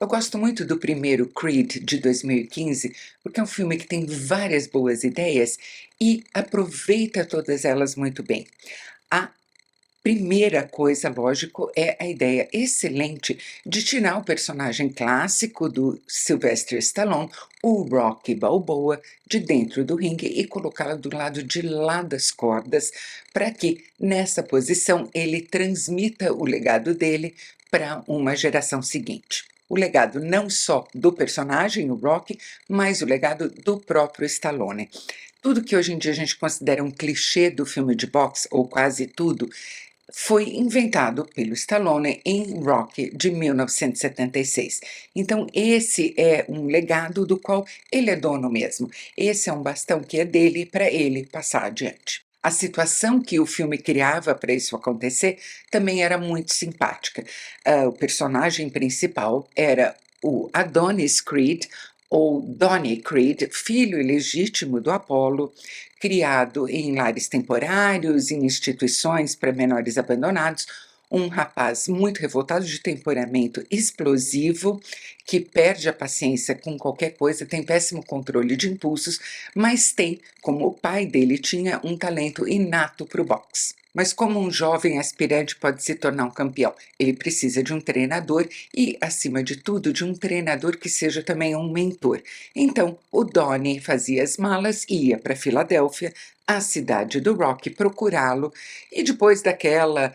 Eu gosto muito do primeiro Creed de 2015, porque é um filme que tem várias boas ideias e aproveita todas elas muito bem. A primeira coisa, lógico, é a ideia excelente de tirar o personagem clássico do Sylvester Stallone, o Rocky Balboa, de dentro do ringue e colocá-lo do lado de lá das cordas, para que, nessa posição, ele transmita o legado dele para uma geração seguinte. O legado não só do personagem, o Rocky, mas o legado do próprio Stallone. Tudo que hoje em dia a gente considera um clichê do filme de boxe, ou quase tudo, foi inventado pelo Stallone em Rocky de 1976. Então, esse é um legado do qual ele é dono mesmo. Esse é um bastão que é dele para ele passar adiante. A situação que o filme criava para isso acontecer também era muito simpática. O personagem principal era o Adonis Creed, ou Donnie Creed, filho ilegítimo do Apollo, criado em lares temporários, em instituições para menores abandonados, um rapaz muito revoltado, de temperamento explosivo, que perde a paciência com qualquer coisa, tem péssimo controle de impulsos, mas tem, como o pai dele tinha, um talento inato para o boxe. Mas como um jovem aspirante pode se tornar um campeão? Ele precisa de um treinador e, acima de tudo, de um treinador que seja também um mentor. Então, o Donnie fazia as malas e ia para Filadélfia, a cidade do Rocky, procurá-lo, e depois daquela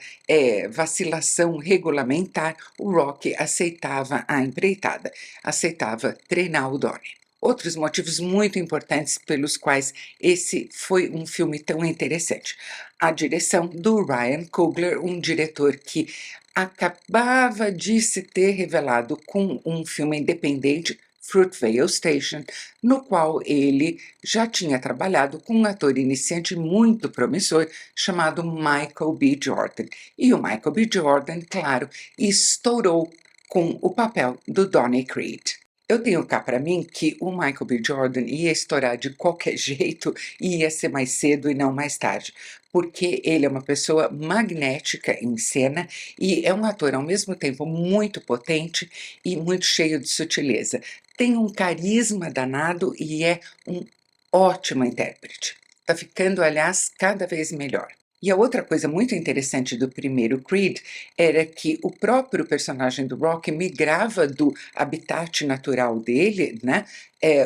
vacilação regulamentar, o Rocky aceitava a empreitada, aceitava treinar o Donnie. Outros motivos muito importantes pelos quais esse foi um filme tão interessante. A direção do Ryan Coogler, um diretor que acabava de se ter revelado com um filme independente, Fruitvale Station, no qual ele já tinha trabalhado com um ator iniciante muito promissor chamado Michael B. Jordan. E o Michael B. Jordan, claro, estourou com o papel do Donnie Creed. Eu tenho cá para mim que o Michael B. Jordan ia estourar de qualquer jeito e ia ser mais cedo e não mais tarde, porque ele é uma pessoa magnética em cena e é um ator ao mesmo tempo muito potente e muito cheio de sutileza. Tem um carisma danado e é um ótimo intérprete. Está ficando, aliás, cada vez melhor. E a outra coisa muito interessante do primeiro Creed era que o próprio personagem do Rocky migrava do habitat natural dele, né?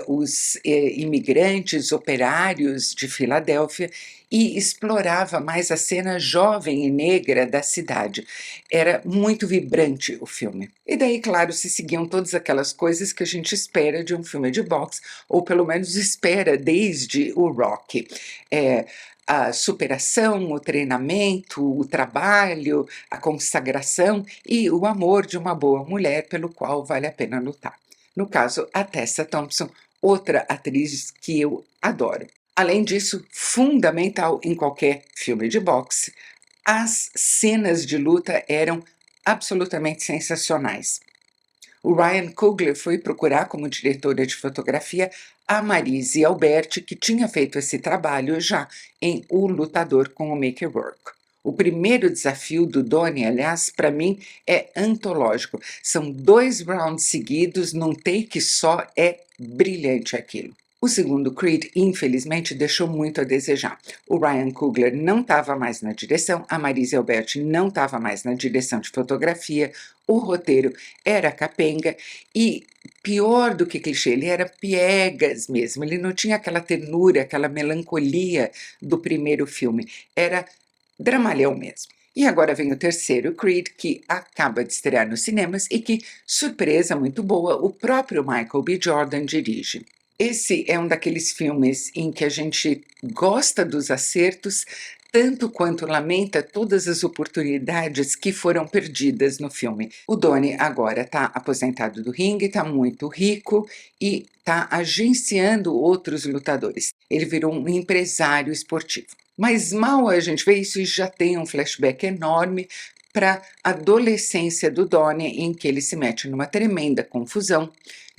Os imigrantes, operários de Filadélfia, e explorava mais a cena jovem e negra da cidade. Era muito vibrante o filme. E daí, claro, se seguiam todas aquelas coisas que a gente espera de um filme de boxe, ou pelo menos espera desde o Rocky. A superação, o treinamento, o trabalho, a consagração e o amor de uma boa mulher pelo qual vale a pena lutar. No caso, a Tessa Thompson, outra atriz que eu adoro. Além disso, fundamental em qualquer filme de boxe, as cenas de luta eram absolutamente sensacionais. O Ryan Coogler foi procurar como diretora de fotografia a Marise Alberti, que tinha feito esse trabalho já em O Lutador com o Mickey Rourke. O primeiro desafio do Donnie, aliás, para mim, é antológico. São 2 rounds seguidos num take só, é brilhante aquilo. O segundo Creed, infelizmente, deixou muito a desejar. O Ryan Coogler não estava mais na direção, a Marise Alberti não estava mais na direção de fotografia, o roteiro era capenga e, pior do que clichê, ele era piegas mesmo, ele não tinha aquela ternura, aquela melancolia do primeiro filme, era dramalhão mesmo. E agora vem o terceiro Creed, que acaba de estrear nos cinemas e que, surpresa muito boa, o próprio Michael B. Jordan dirige. Esse é um daqueles filmes em que a gente gosta dos acertos, tanto quanto lamenta todas as oportunidades que foram perdidas no filme. O Donnie agora está aposentado do ringue, está muito rico e está agenciando outros lutadores. Ele virou um empresário esportivo. Mas mal a gente vê isso e já tem um flashback enorme para a adolescência do Donnie, em que ele se mete numa tremenda confusão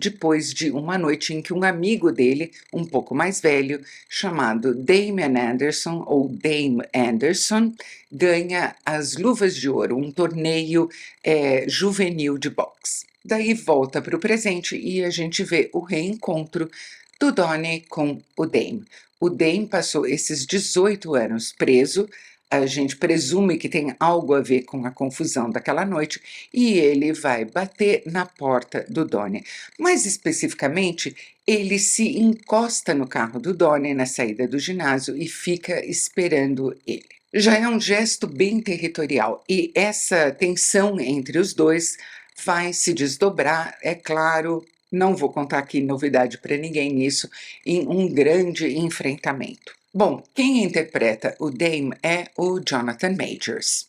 depois de uma noite em que um amigo dele, um pouco mais velho, chamado Damian Anderson, ou Dame Anderson, ganha as Luvas de Ouro, um torneio juvenil de boxe. Daí volta para o presente e a gente vê o reencontro do Donnie com o Dame. O Dame passou esses 18 anos preso, a gente presume que tem algo a ver com a confusão daquela noite, e ele vai bater na porta do Donnie. Mais especificamente, ele se encosta no carro do Donnie na saída do ginásio e fica esperando ele. Já é um gesto bem territorial, e essa tensão entre os dois vai se desdobrar, é claro, não vou contar aqui novidade para ninguém nisso, em um grande enfrentamento. Bom, quem interpreta o Dame é o Jonathan Majors.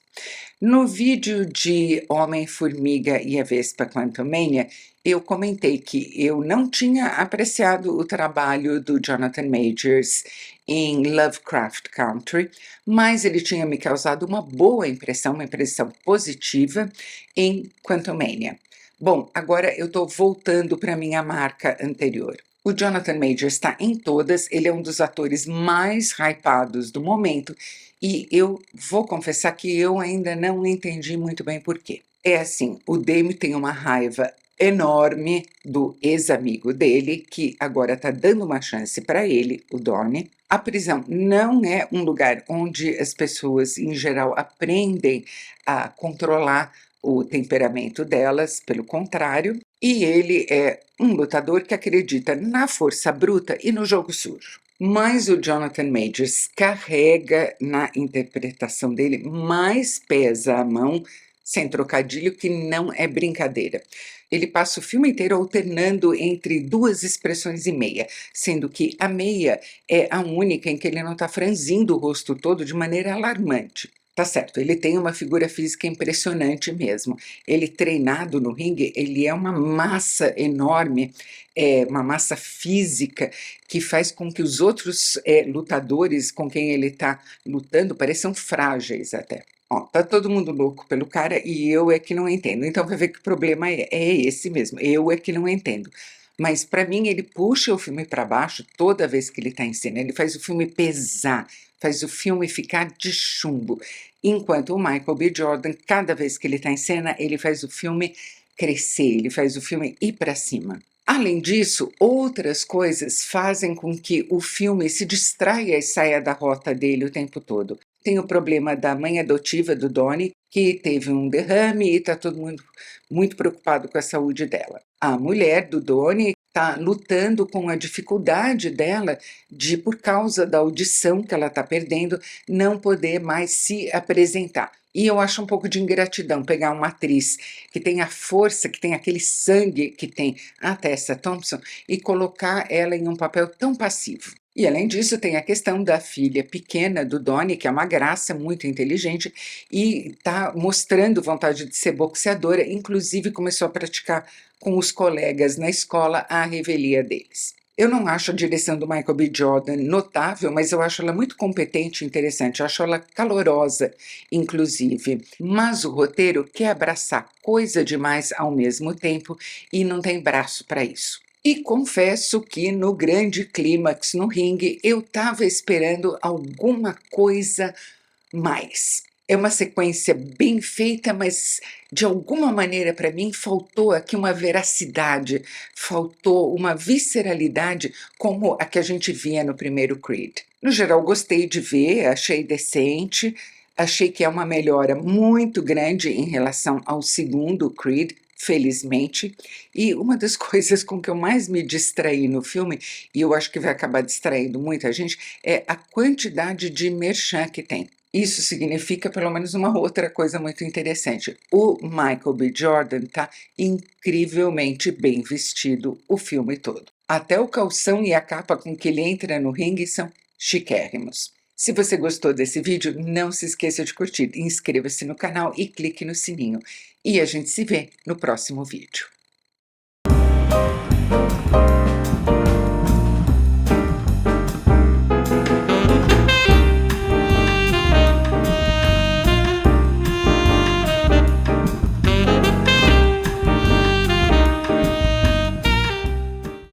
No vídeo de Homem-Formiga e a Vespa Quantumania, eu comentei que eu não tinha apreciado o trabalho do Jonathan Majors em Lovecraft Country, mas ele tinha me causado uma boa impressão, uma impressão positiva em Quantumania. Bom, agora eu estou voltando para minha marca anterior. O Jonathan Majors está em todas, ele é um dos atores mais hypados do momento, e eu vou confessar que eu ainda não entendi muito bem por quê. É assim, o Dame tem uma raiva enorme do ex-amigo dele, que agora está dando uma chance para ele, o Donnie. A prisão não é um lugar onde as pessoas, em geral, aprendem a controlar o temperamento delas, pelo contrário, e ele é um lutador que acredita na força bruta e no jogo sujo. Mas o Jonathan Majors carrega na interpretação dele, mais pesa a mão, sem trocadilho, que não é brincadeira. Ele passa o filme inteiro alternando entre duas expressões e meia, sendo que a meia é a única em que ele não está franzindo o rosto todo de maneira alarmante. Tá certo, ele tem uma figura física impressionante mesmo. Ele treinado no ringue, ele é uma massa enorme, uma massa física que faz com que os outros lutadores com quem ele está lutando pareçam frágeis até. Ó, tá todo mundo louco pelo cara e eu é que não entendo. Então vai ver que o problema é esse mesmo, eu é que não entendo. Mas para mim ele puxa o filme para baixo toda vez que ele está em cena, ele faz o filme pesar, faz o filme ficar de chumbo. Enquanto o Michael B. Jordan, cada vez que ele está em cena, ele faz o filme crescer, ele faz o filme ir para cima. Além disso, outras coisas fazem com que o filme se distraia e saia da rota dele o tempo todo. Tem o problema da mãe adotiva do Donnie, que teve um derrame e está todo mundo muito preocupado com a saúde dela. A mulher do Donnie está lutando com a dificuldade dela de, por causa da audição que ela está perdendo, não poder mais se apresentar. E eu acho um pouco de ingratidão pegar uma atriz que tem a força, que tem aquele sangue que tem a Tessa Thompson e colocar ela em um papel tão passivo. E além disso, tem a questão da filha pequena do Donnie, que é uma graça, muito inteligente, e está mostrando vontade de ser boxeadora, inclusive começou a praticar com os colegas na escola a revelia deles. Eu não acho a direção do Michael B. Jordan notável, mas eu acho ela muito competente e interessante, eu acho ela calorosa, inclusive. Mas o roteiro quer abraçar coisa demais ao mesmo tempo e não tem braço para isso. E confesso que no grande clímax no ringue eu estava esperando alguma coisa mais. É uma sequência bem feita, mas de alguma maneira para mim faltou aqui uma veracidade, faltou uma visceralidade como a que a gente via no primeiro Creed. No geral, gostei de ver, achei decente, achei que é uma melhora muito grande em relação ao segundo Creed, felizmente. E uma das coisas com que eu mais me distraí no filme, e eu acho que vai acabar distraindo muita gente, é a quantidade de merchan que tem. Isso significa pelo menos uma outra coisa muito interessante. O Michael B. Jordan está incrivelmente bem vestido o filme todo. Até o calção e a capa com que ele entra no ringue são chiquérrimos. Se você gostou desse vídeo, não se esqueça de curtir, inscreva-se no canal e clique no sininho. E a gente se vê no próximo vídeo.